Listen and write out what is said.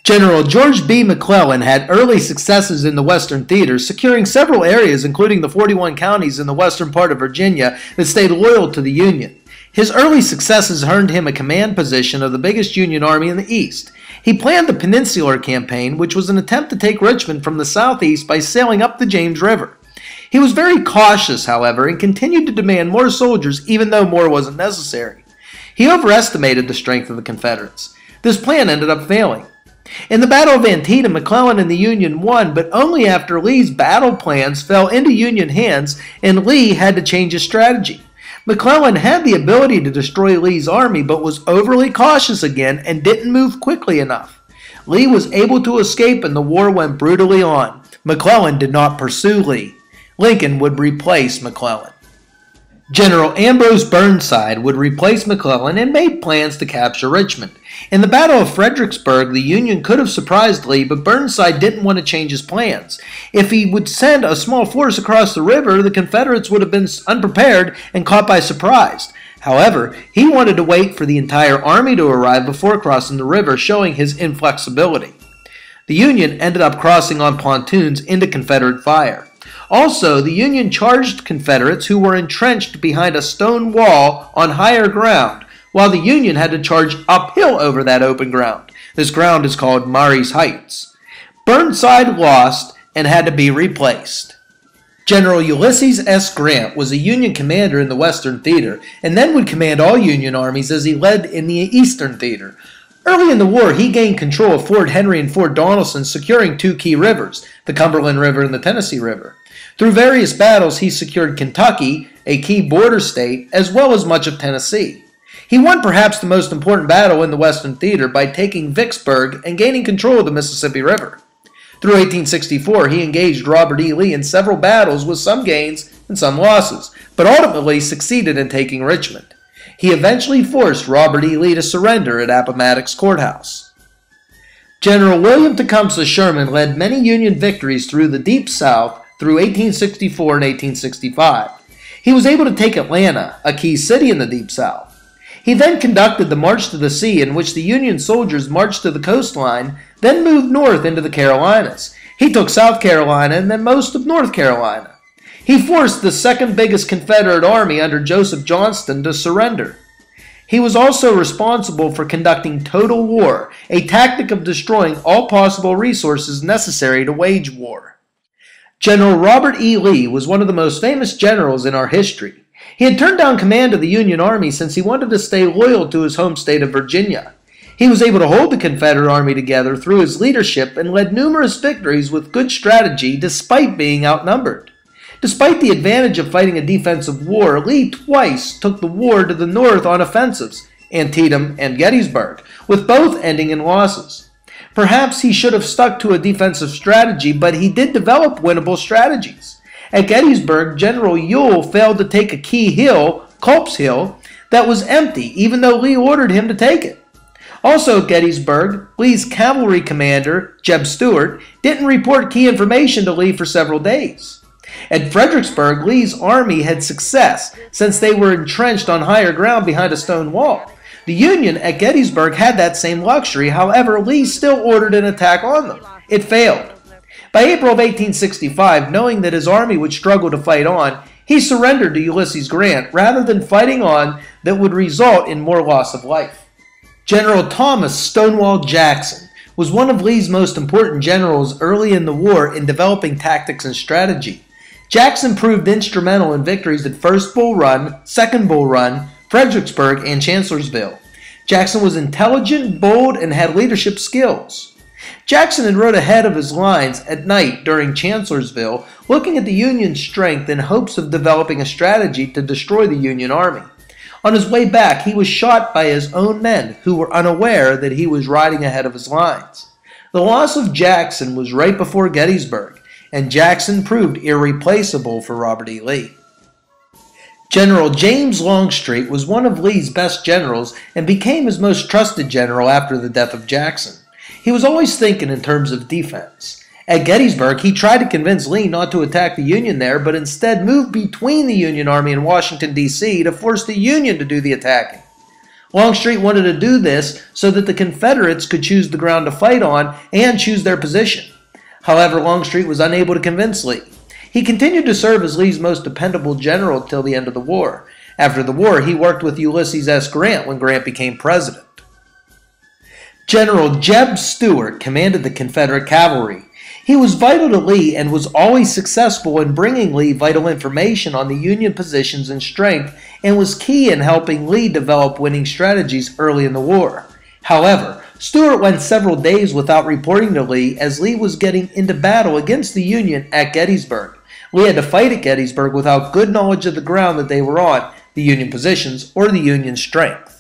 General George B. McClellan had early successes in the Western Theater, securing several areas including the 41 counties in the western part of Virginia that stayed loyal to the Union. His early successes earned him a command position of the biggest Union army in the East. He planned the Peninsular Campaign, which was an attempt to take Richmond from the southeast by sailing up the James River. He was very cautious, however, and continued to demand more soldiers even though more wasn't necessary. He overestimated the strength of the Confederates. This plan ended up failing. In the Battle of Antietam, McClellan and the Union won, but only after Lee's battle plans fell into Union hands and Lee had to change his strategy. McClellan had the ability to destroy Lee's army, but was overly cautious again and didn't move quickly enough. Lee was able to escape and the war went brutally on. McClellan did not pursue Lee. Lincoln would replace McClellan. General Ambrose Burnside would replace McClellan and made plans to capture Richmond. In the Battle of Fredericksburg, the Union could have surprised Lee, but Burnside didn't want to change his plans. If he would send a small force across the river, the Confederates would have been unprepared and caught by surprise. However, he wanted to wait for the entire army to arrive before crossing the river, showing his inflexibility. The Union ended up crossing on pontoons into Confederate fire. Also, the Union charged Confederates who were entrenched behind a stone wall on higher ground, while the Union had to charge uphill over that open ground. This ground is called Marye's Heights. Burnside lost and had to be replaced. General Ulysses S. Grant was a Union commander in the Western Theater, and then would command all Union armies as he led in the Eastern Theater. Early in the war, he gained control of Fort Henry and Fort Donelson, securing two key rivers, the Cumberland River and the Tennessee River. Through various battles, he secured Kentucky, a key border state, as well as much of Tennessee. He won perhaps the most important battle in the Western Theater by taking Vicksburg and gaining control of the Mississippi River. Through 1864, he engaged Robert E. Lee in several battles with some gains and some losses, but ultimately succeeded in taking Richmond. He eventually forced Robert E. Lee to surrender at Appomattox Courthouse. General William Tecumseh Sherman led many Union victories through the Deep South through 1864 and 1865. He was able to take Atlanta, a key city in the Deep South. He then conducted the March to the Sea, in which the Union soldiers marched to the coastline, then moved north into the Carolinas. He took South Carolina and then most of North Carolina. He forced the second biggest Confederate army under Joseph Johnston to surrender. He was also responsible for conducting total war, a tactic of destroying all possible resources necessary to wage war. General Robert E. Lee was one of the most famous generals in our history. He had turned down command of the Union Army since he wanted to stay loyal to his home state of Virginia. He was able to hold the Confederate Army together through his leadership and led numerous victories with good strategy despite being outnumbered. Despite the advantage of fighting a defensive war, Lee twice took the war to the north on offensives, Antietam and Gettysburg, with both ending in losses. Perhaps he should have stuck to a defensive strategy, but he did develop winnable strategies. At Gettysburg, General Ewell failed to take a key hill, Culp's Hill, that was empty, even though Lee ordered him to take it. Also at Gettysburg, Lee's cavalry commander, Jeb Stuart, didn't report key information to Lee for several days. At Fredericksburg, Lee's army had success, since they were entrenched on higher ground behind a stone wall. The Union at Gettysburg had that same luxury, however, Lee still ordered an attack on them. It failed. By April of 1865, knowing that his army would struggle to fight on, he surrendered to Ulysses Grant rather than fighting on that would result in more loss of life. General Thomas Stonewall Jackson was one of Lee's most important generals early in the war in developing tactics and strategy. Jackson proved instrumental in victories at First Bull Run, Second Bull Run, Fredericksburg, and Chancellorsville. Jackson was intelligent, bold, and had leadership skills. Jackson had rode ahead of his lines at night during Chancellorsville, looking at the Union strength in hopes of developing a strategy to destroy the Union Army. On his way back, he was shot by his own men, who were unaware that he was riding ahead of his lines. The loss of Jackson was right before Gettysburg, and Jackson proved irreplaceable for Robert E. Lee. General James Longstreet was one of Lee's best generals and became his most trusted general after the death of Jackson. He was always thinking in terms of defense. At Gettysburg, he tried to convince Lee not to attack the Union there, but instead moved between the Union Army and Washington, D.C. to force the Union to do the attacking. Longstreet wanted to do this so that the Confederates could choose the ground to fight on and choose their position. However, Longstreet was unable to convince Lee. He continued to serve as Lee's most dependable general until the end of the war. After the war, he worked with Ulysses S. Grant when Grant became president. General Jeb Stuart commanded the Confederate cavalry. He was vital to Lee and was always successful in bringing Lee vital information on the Union positions and strength, and was key in helping Lee develop winning strategies early in the war. However, Stuart went several days without reporting to Lee as Lee was getting into battle against the Union at Gettysburg. Lee had to fight at Gettysburg without good knowledge of the ground that they were on, the Union positions, or the Union strength.